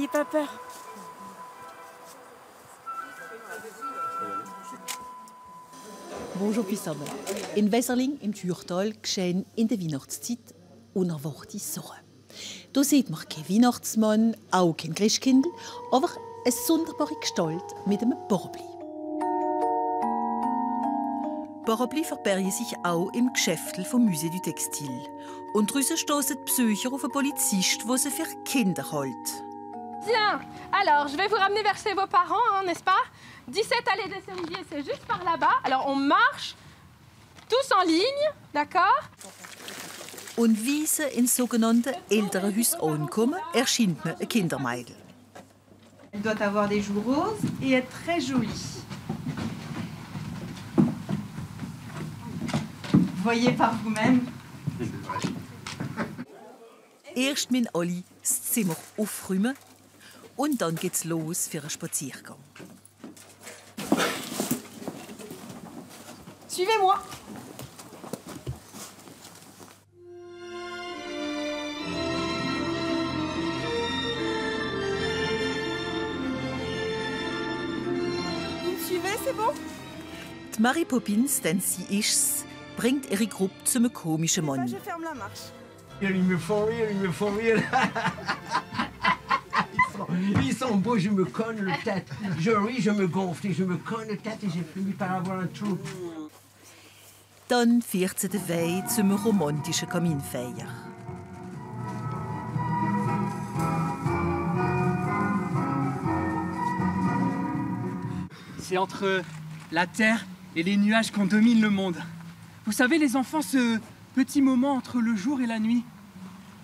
n'ayez pas peur. Bonjour zusammen. In Wesserling im Thürtal geschehen in der Weihnachtszeit unerwartete Sachen. Da sieht man keinen Weihnachtsmann, auch kein Christkindl, aber eine sonderbare Gestalt mit einem Paraply. Paraply verbergen sich auch im Geschäftel vom Musée du Textil. Und draussen stoßen die Besucher auf einen Polizist, der sie für Kinder hält. Tiens, alors je vais vous ramener vers chez vos parents, hein, n'est-ce pas? 17 allées des Cerisiers, c'est juste par là-bas. Alors on marche tous en ligne, d'accord? Und wie sie ins sogenannte Elternhaus ankommen, erscheint mir ein Kindermädel. Elle doit avoir des joues roses et être très jolie. Voyez par vous-même. Erst müssen alle das Zimmer aufräumen und dann geht's los für einen Spaziergang. Suivez-moi. Vous me suivez, c'est bon? Die Mary Poppins, denn sie ist's, bringt ihre Gruppe zu einem komischen Ça, Mann. je ferme la marche. Ils me font rire, ils me font rire. Ils sont beaux, je me cogne le tête. Je ris, je me gonfle, je me cogne le tête et j'ai fini par avoir un trou. Dann führt sie den Weg zum romantischen Kaminfeuer. C'est entre la terre et les nuages qu'on domine le monde. Vous savez, les enfants, ce petit moment entre le jour et la nuit,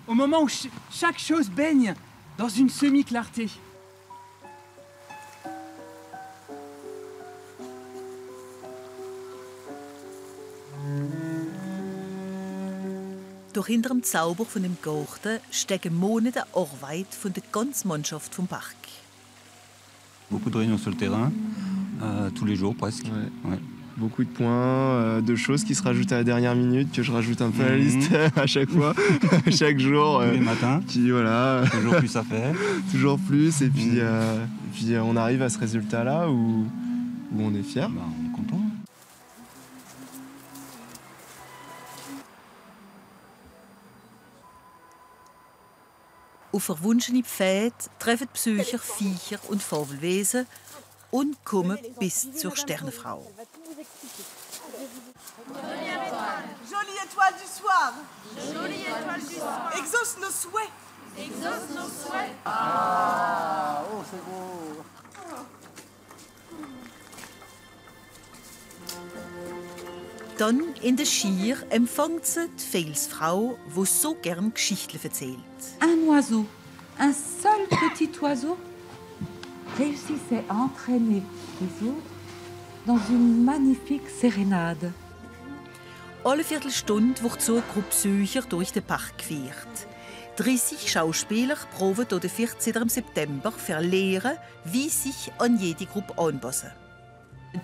au moment où chaque chose baigne dans une semi-clarté. Doch hinter dem Zauber von dem Garten stecken Monate Arbeit von der ganzen Mannschaft vom Park. Beaucoup de réunions sur le terrain, tous les jours presque. Ouais. Ouais. Beaucoup de points, de choses qui se rajoutent à la dernière minute, que je rajoute un peu à la liste à chaque fois, chaque jour. Tous les matins. Qui, voilà. Toujours plus à faire. Toujours plus, et puis, on arrive à ce résultat-là où on est fiers. Bah, on est content. Auf verwunschene Pfade treffen die Besucher Viecher und Fabelwesen und kommen bis zur Sternenfrau. Jolie étoile du soir. Jolie étoile du soir. Exauce nos souhaits. Exauce nos souhaits. Dann in der Schier empfängt sie die Felsfrau, die so gern Geschichten erzählt. Un oiseau, un seul petit oiseau, réussissait à entraîner les autres dans une magnifique sérénade. Alle Viertelstunde wird so eine Gruppe Besucher durch den Park geführt. 30 Schauspieler proben hier den 14. September für Lehren, wie sich an jede Gruppe anpassen.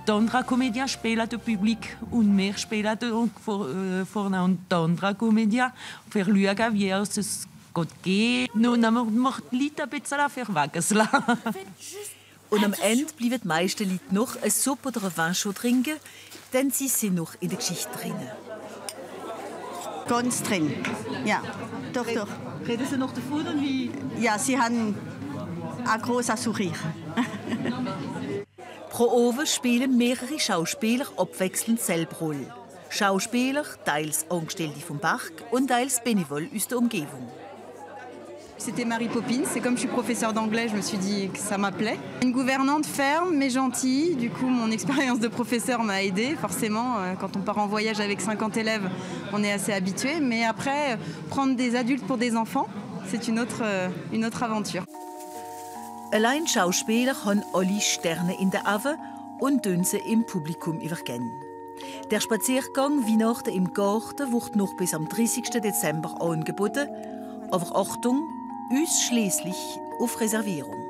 D'andra comédia speelt het publiek und wir spielen ook vorne und d'andra comédia für schauen, wie es geht. Nun macht die Leute ein bisschen verwechseln. Und am Ende bleiben die meisten Leute noch eine Suppe oder ein Vin trinken, denn sie sind noch in der Geschichte drin. Ganz drin, ja. Doch. Reden Sie noch davon? Wie? Ja, sie haben ein großes Sourire. Pro Oven spielen mehrere Schauspieler abwechselnd selber Rolle. Schauspieler, teils Angestellte vom Park und teils Bénévoles aus der Umgebung. C'était Mary Poppins, et comme je suis professeure d'anglais, je me suis dit que ça m'appelait. Une gouvernante ferme mais gentille, du coup mon expérience de professeur m'a aidée. Forcément, quand on part en voyage avec 50 élèves, on est assez habitué, mais après, prendre des adultes pour des enfants, c'est une autre aventure. Allein Schauspieler haben alle Sterne in den Augen und tun sie im Publikum übergehen. Der Spaziergang Weihnachten im Garten wird noch bis am 30. Dezember angeboten, aber Achtung, ausschließlich auf Reservierung.